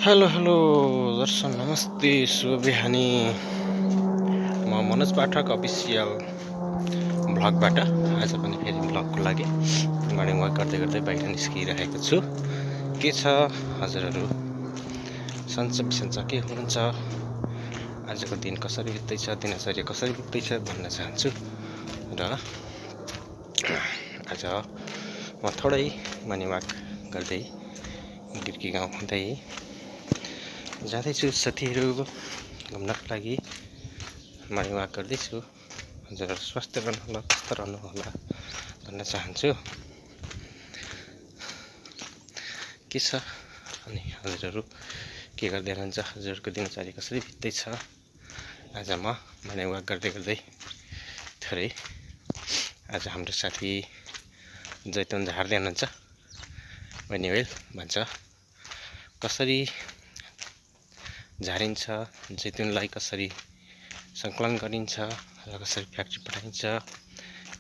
Hello hello दर्शक नमस्ते शुभ बिहानी। म मनोज पाठक अफिसियल भ्लगबाट आज पनि फेरि भ्लगको लागि मर्निङ वाक गर्दै गर्दै बाहिर निस्किरहेको छु। के छ हजुरहरू, सन्चै बिसन्चै के हुनुहुन्छ, आजको दिन कसरी बित्दैछ, दिनचर्या कसरी बित्दैछ भन्न चाहन्छु। र आज म थोरै मर्निङ वाक गर्दै गिर्की गाउँ हुँदै जाँदैछु साथीहरू घुम्नको लागि। मर्निङ वाक गर्दैछु। हजुरहरू स्वस्थ रहनुहोला, सुस्त रहनुहोला भन्न चाहन्छु। के छ अनि हजुरहरू के गर्दै हुनुहुन्छ, हजुरहरूको दिनचर्या कसरी बित्दैछ। आज म मर्निङ वाक गर्दै गर्दै थोरै आज हाम्रो साथी जैतुन झार्दै हुनुहुन्छ। वेनिवेल भन्छ कसरी झारिन्छ, जैतुनलाई कसरी सङ्कलन गरिन्छ र कसरी फ्याक्ट्री पठाइन्छ,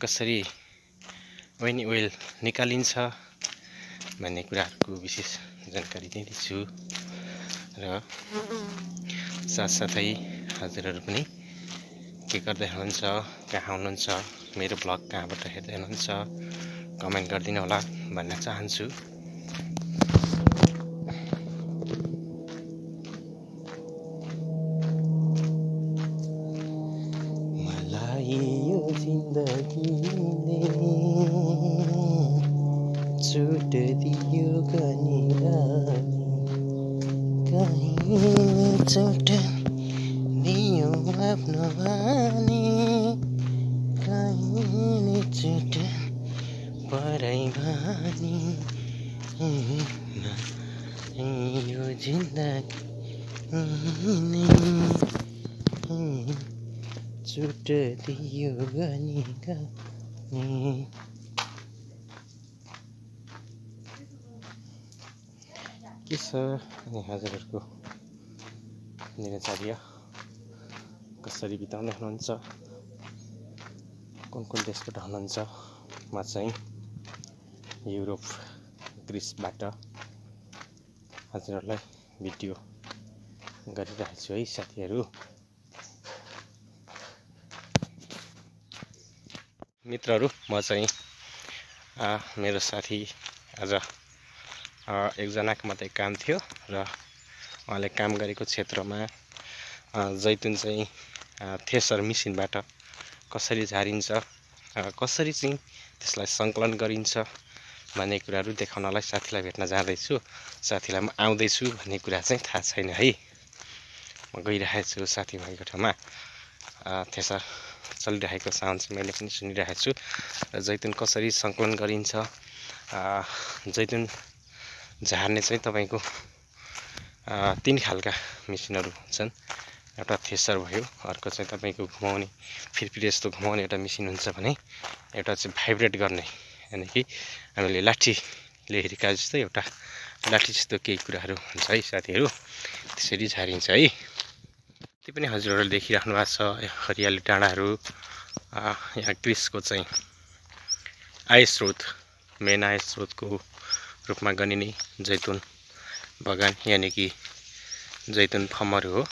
कसरी वेनी ओइल निकालिन्छ भन्ने कुराहरूको विशेष जानकारी दिँदैछु। र साथसाथै हजुरहरू पनि के गर्दै हुनुहुन्छ, कहाँ हुनुहुन्छ, मेरो ब्लग कहाँबाट हेर्दै हुनुहुन्छ कमेन्ट गरिदिनु होला भन्न चाहन्छु। यो जिन्दगीले छुट दियो कहीँ छुट दियो आफ्नो बानी, कहीँ छुट परै बानी। यो जिन्दगीले छुट दियो गनी। के छ अनि हजुरहरूको दिनचर्या कसरी बिताउँदै हुनुहुन्छ, कुन कुन देशबाट हुनुहुन्छ। म चाहिँ युरोप ग्रिसबाट हजुरहरूलाई भिडियो गरिरहेको छु है साथीहरू। मित्रहरू, म चाहिँ मेरो साथी आज एकजनाको मात्रै काम थियो र उहाँले काम गरेको क्षेत्रमा जैतुन चाहिँ थ्रेसर मिसिनबाट कसरी झारिन्छ, कसरी चाहिँ त्यसलाई सङ्कलन गरिन्छ भन्ने कुराहरू देखाउनलाई साथीलाई भेट्न जाँदैछु। साथीलाई म आउँदैछु भन्ने कुरा चाहिँ थाहा छैन है। म गइरहेको छु साथीभाइको ठाउँमा। थ्रेसर चलिरहेको साउन्ड चाहिँ मैले पनि सुनिरहेको छु। र जैतुन कसरी सङ्कलन गरिन्छ, जैतुन झार्ने चाहिँ तपाईँको 3 खालका मेसिनहरू हुन्छन्। एउटा थ्रेसर भयो, अर्को चाहिँ तपाईँको घुमाउने फिरफिरे जस्तो घुमाउने एउटा मेसिन हुन्छ भने एउटा चाहिँ भाइब्रेट गर्ने, यानि कि हामीले लाठीले हिर्काए जस्तो एउटा लाठी जस्तो केही कुराहरू हुन्छ है साथीहरू। त्यसरी झारिन्छ है। त्यो पनि हजुरहरूले देखिराख्नु भएको छ हरियाली डाँडाहरू। यहाँ ग्रिसको चाहिँ आय स्रोत, मेन आय स्रोतको रूपमा गनिने जैतुन बगान यानि कि जैतुन फर्महरू हो।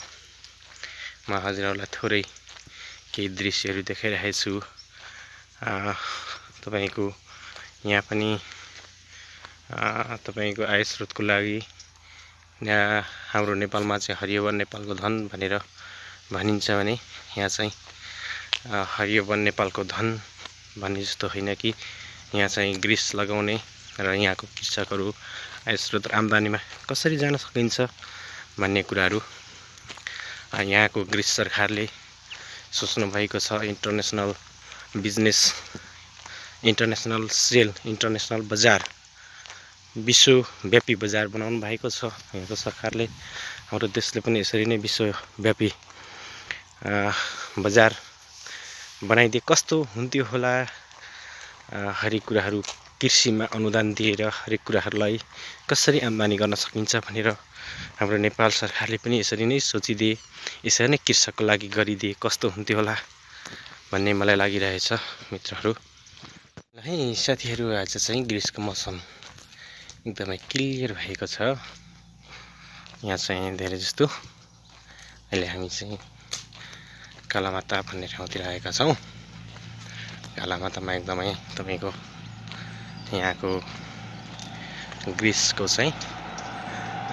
म हजुरहरूलाई थोरै केही दृश्यहरू देखाइरहेको छु। तपाईँको यहाँ पनि तपाईँको आय स्रोतको लागि यहाँ हाम्रो नेपालमा चाहिँ हरियो वन नेपालको धन भनेर भनिन्छ भने यहाँ चाहिँ हरियो वन नेपालको धन भन्ने जस्तो होइन कि यहाँ चाहिँ ग्रिस लगाउने र यहाँको कृषकहरू आय स्रोत आम्दानीमा कसरी जान सकिन्छ भन्ने कुराहरू यहाँको ग्रिस सरकारले सोच्नु भएको छ। International business, international sale, international बजार, विश्वव्यापी बजार बनाउनु भएको छ यहाँको सरकारले। हाम्रो देशले पनि यसरी नै विश्वव्यापी बजार बनाइदिए कस्तो हुन्थ्यो होला। हरेक कुराहरू कृषिमा अनुदान दिएर हरेक कुराहरूलाई कसरी आम्दानी गर्न सकिन्छ भनेर हाम्रो नेपाल सरकारले पनि यसरी नै सोचिदिए, यसरी नै कृषकको लागि गरिदिए कस्तो हुन्थ्यो होला भन्ने मलाई लागिरहेछ मित्रहरू। है साथीहरू, आज चाहिँ ग्रिसको मौसम एकदमै क्लियर भएको छ। यहाँ चाहिँ धेरै जस्तो अहिले हामी चाहिँ कालामाता भन्ने ठाउँतिर आएका छौँ। कालामातामा एकदमै तपाईँको यहाँको ग्रिसको चाहिँ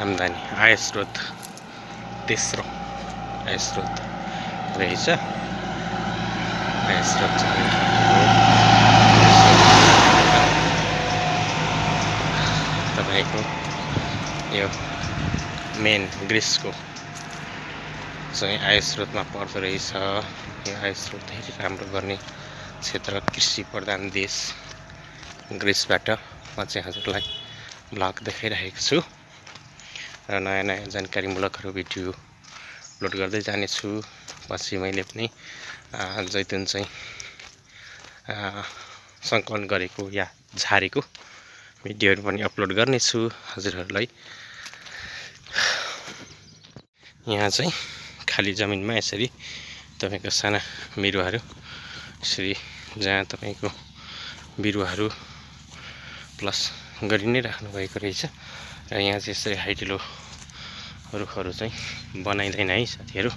आम्दानी आय स्रोत तेस्रो आय स्रोत रहेछ। आय स्रोत तपाईँको यो मेन ग्रिसको चाहिँ आय स्रोतमा पर्दो रहेछ। यो आय स्रोत धेरै राम्रो गर्ने क्षेत्र कृषि प्रधान देश ग्रिसबाट म चाहिँ हजुरलाई ब्लग देखाइरहेको छु र नयाँ नयाँ जानकारीमूलकहरू भिडियो अपलोड गर्दै जानेछु। पछि मैले पनि जैतुन चाहिँ सङ्कलन गरेको या झारेको भिडियोहरू पनि अपलोड गर्नेछु हजुरहरूलाई। यहाँ चाहिँ खाली जमिनमा यसरी तपाईँको साना बिरुवाहरू यसरी जहाँ तपाईँको बिरुवाहरू प्लस गरि नै राख्नु भएको रहेछ र यहाँ चाहिँ यसरी हाइटिलो रुखहरू चाहिँ बनाइँदैन है साथीहरू।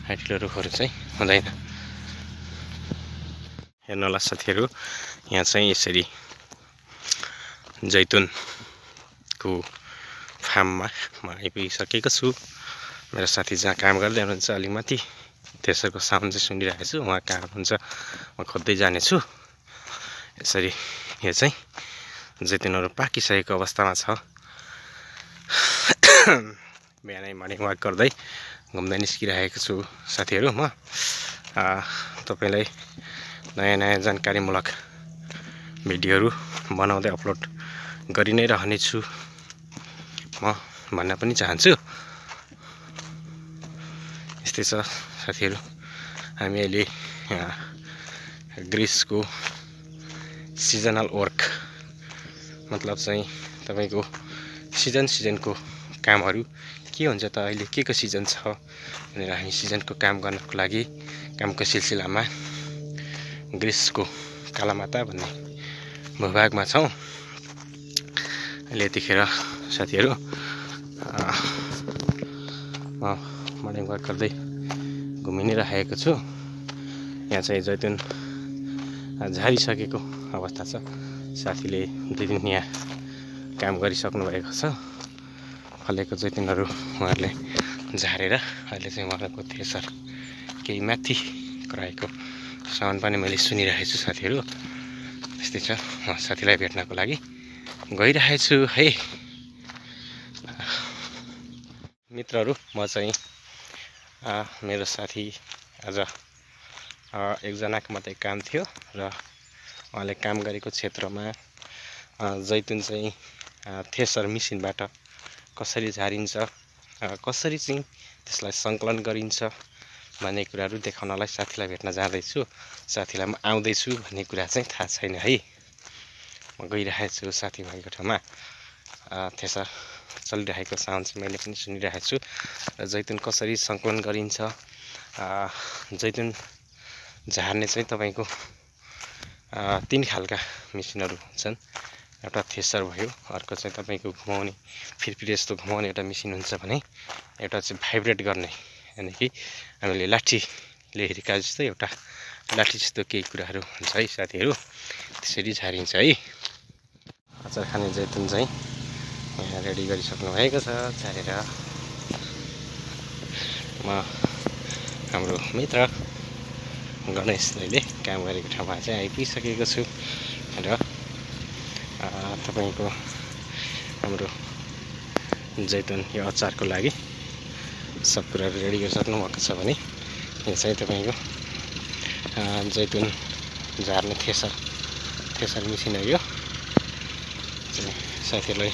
हाइटिलो रुखहरू चाहिँ हुँदैन। हेर्नु होला साथीहरू, यहाँ चाहिँ यसरी जैतुनको फार्ममा म आइपुगिसकेको छु। मेरो साथी जहाँ काम गर्दै हुनुहुन्छ अलिक माथि त्यसको साउन्ड चाहिँ सुनिरहेको छु। उहाँ कहाँ हुनुहुन्छ म खोज्दै जानेछु। यसरी यो चाहिँ जैतुनहरू पाकिसकेको अवस्थामा छ। बिहानै मर्निङ वाक गर्दै घुम्दै निस्किरहेको छु साथीहरू। म तपाईँलाई नयाँ नयाँ जानकारीमूलक भिडियोहरू बनाउँदै अपलोड गरि नै रहनेछु म भन्न पनि चाहन्छु। यस्तै छ साथीहरू, हामी अहिले ग्रिसको सिजनल वर्क मतलब चाहिँ तपाईँको सिजनको कामहरू के हुन्छ त, अहिले के को सिजन छ भनेर हामी सिजनको काम गर्नको लागि कामको सिलसिलामा ग्रिसको कालामाता भन्ने भूभागमा छौँ। अहिले यतिखेर साथीहरू म मर्निङ वाक गर्दै घुमि नै राखेको छु। यहाँ चाहिँ जैतुन झारिसकेको अवस्था छ। साथीले 2 दिन यहाँ काम गरिसक्नु भएको छ। फलेको जैतुनहरू उहाँहरूले झारेर अहिले चाहिँ उहाँहरूको थ्रेसर केही माथि कराएको साउन्ड पनि मैले सुनिरहेको छु साथीहरू। त्यस्तै छ, म साथीलाई भेट्नको लागि गइरहेछु है। मित्रहरू, म चाहिँ मेरो साथी आज एकजनाको मात्रै काम थियो र उहाँले काम गरेको क्षेत्रमा जैतुन चाहिँ थ्रेसर मेसिनबाट कसरी झारिन्छ, कसरी चाहिँ त्यसलाई सङ्कलन गरिन्छ भन्ने कुराहरू देखाउनलाई साथीलाई भेट्न जाँदैछु। साथीलाई म आउँदैछु भन्ने कुरा चाहिँ थाहा छैन है। म गइरहेको छु साथीभाइको ठाउँमा। थ्रेसर चलिरहेको साउन्ड चाहिँ मैले पनि सुनिरहेको छु। जैतुन कसरी सङ्कलन गरिन्छ, जैतुन झार्ने चाहिँ तपाईँको 3 खालका मेसिनहरू हुन्छन्। एउटा थ्रेसर भयो, अर्को चाहिँ तपाईँको घुमाउने फिरफिरे जस्तो घुमाउने एउटा मेसिन हुन्छ भने एउटा चाहिँ भाइब्रेट गर्ने, यानि कि हामीले लाठीले हिर्का जस्तो एउटा लाठी जस्तो केही कुराहरू हुन्छ है साथीहरू। त्यसरी झारिन्छ है। अचार खाने जैतुन चाहिँ यहाँ रेडी गरिसक्नु भएको छ झारेर। म हाम्रो मित्र गणेश दाइले काम गरेको ठाउँमा चाहिँ आइपुगिसकेको छु र तपाईँको हाम्रो जैतुन यो अचारको लागि सब कुराहरू रेडी गरिसक्नु भएको छ भने यो चाहिँ तपाईँको जैतुन झार्ने थ्रेसर मेसिन हो। यो चाहिँ साथीहरूलाई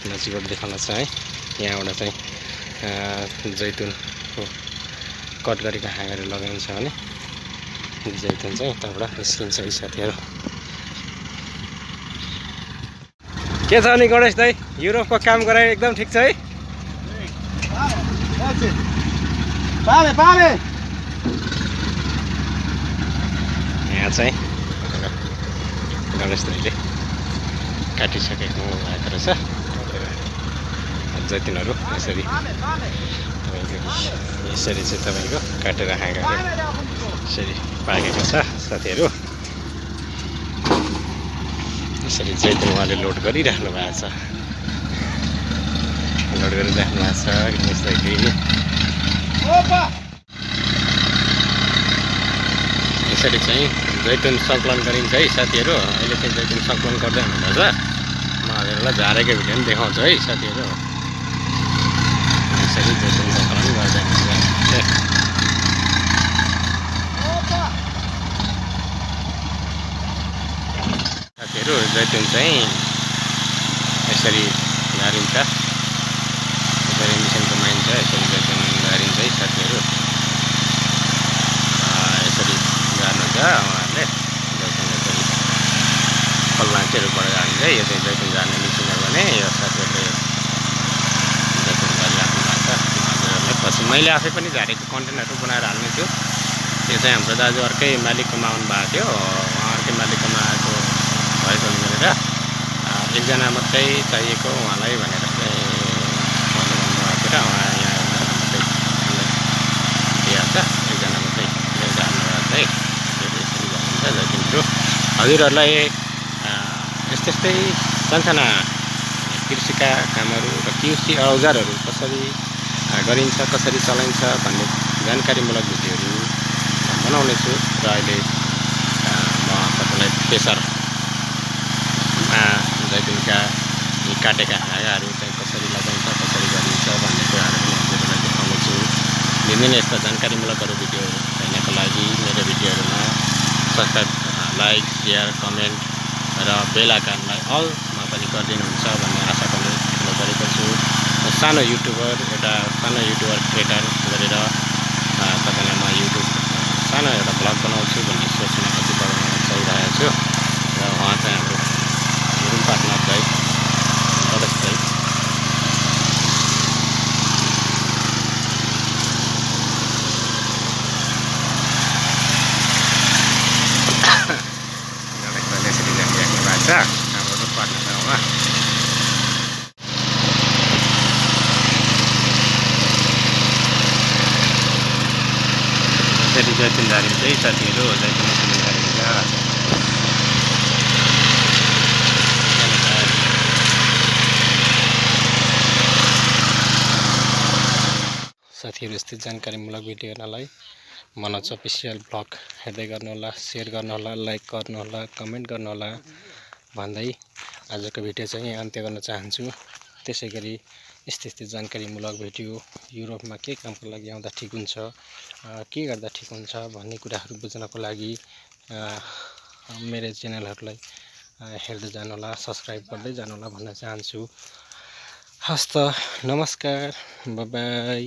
नजिकबाट देखाउन चाहेँ। यहाँबाट चाहिँ जैतुनको कट गरेको हाँगाहरू लगाइन्छ भने जैतुन चाहिँ यताबाट निस्किन्छ है साथीहरू। के छ अनि गणेश दाइ, युरोपको काम गराइ एकदम ठिक छ है? यहाँ चाहिँ गणेश दाइले काटिसकेको भएको रहेछ। जैतुनहरू यसरी चाहिँ तपाईँको काटेर हाँगाहरू यसरी पाकेको छ साथीहरू। यसरी जैतुन उहाँले लोड गरिराख्नु भएको छ, लोड गरिराख्नु भएको छ। यसरी चाहिँ जैतुन सङ्कलन गरिन्छ है साथीहरू। अहिले चाहिँ जैतुन सङ्कलन गर्दै हुनुहुन्छ। म हजुरहरूलाई झारेको भिडियो पनि देखाउँछु है साथीहरू। यसरी जैतुन सङ्कलन गर्दै हुनुहुन्छ साथीहरू। जैतुन चाहिँ यसरी झारिन्छ, यसरी मिसिन घुमाइन्छ, यसरी जैतुन झारिन्छ है साथीहरू। यसरी झार्नुहुन्छ उहाँहरूले जैतुन। यसरी फलमान्छेहरूबाट झारिन्छ। यो चाहिँ जैतुन झार्ने मिसिन हो भने यो साथीहरूले जैतुन झारिराख्नु भएको छ हजुरहरूलाई। पछि मैले आफै पनि झारेको कन्टेनरहरू बनाएर हाल्ने थियो। त्यो चाहिँ हाम्रो दाजु अर्कै मालिककोमा आउनु भएको थियो। उहाँ अर्कै मालिककोमा आएको भएकोले गरेर एकजना मात्रै चाहिएको उहाँलाई भनेर चाहिँ उहाँले भन्नुभएको थियो र उहाँ यहाँ मात्रै दिइहाल्छ। एकजना मात्रै झार्नुभएको छ है। यसरी झारिन्छ जैतुनहरू। हजुरहरूलाई यस्तै सानसाना कृषिका कामहरू र कृषि औजारहरू कसरी गरिन्छ, कसरी चलाइन्छ भन्ने जानकारीमूलक भिडियोहरू बनाउने छु। र अहिले म तपाईँलाई प्रेसरमा जैतुनका काटेका हाँगाहरू चाहिँ कसरी लगाइन्छ, कसरी गरिन्छ भन्ने कुराहरू पनि हजुरहरूलाई देखाउने छु। विभिन्न यस्ता जानकारीमूलकहरू भिडियोहरू हेर्नको लागि मेरो भिडियोहरूमा सब्सक्राइब, लाइक, सेयर, कमेन्ट र बेल आइकनलाई अलमा पनि गरिदिनुहुन्छ भन्ने आशा पनि गरेको छु। सानो युट्युबर, एउटा सानो युट्युबर क्रिएटर गरेर तपाईँलाई म युट्युब सानो एउटा ब्लग बनाउँछु भन्ने सोचमा अझै बढाउन चाहिरहेको छु। र उहाँ चाहिँ हाम्रो रुम पार्टनर भाइ अवश्य भाइ। यसरी राखिराख्नु भएको छ हाम्रो रुम पार्टनर ठाउँमा। यसरी जैतुन झारिन्छ है साथीहरू। जैतुन यसरी झारिन्छ साथीहरू। यस्तै जानकारीमूलक भिडियो हेर्नलाई मनोज अफिसियल ब्लग हेर्दै गर्नुहोला, सेयर गर्नुहोला, लाइक गर्नुहोला, कमेन्ट गर्नुहोला भन्दै आजको भिडियो चाहिँ अन्त्य गर्न चाहन्छु। त्यसै गरी यस्तै जानकारीमूलक भिडियो युरोपमा के कामको लागि आउँदा ठिक हुन्छ, के गर्दा ठिक हुन्छ भन्ने कुराहरू बुझ्नको लागि मेरो च्यानलहरूलाई हेर्दै जानुहोला, सब्सक्राइब गर्दै जानुहोला भन्न चाहन्छु। हस्त नमस्कार, बाई बाई।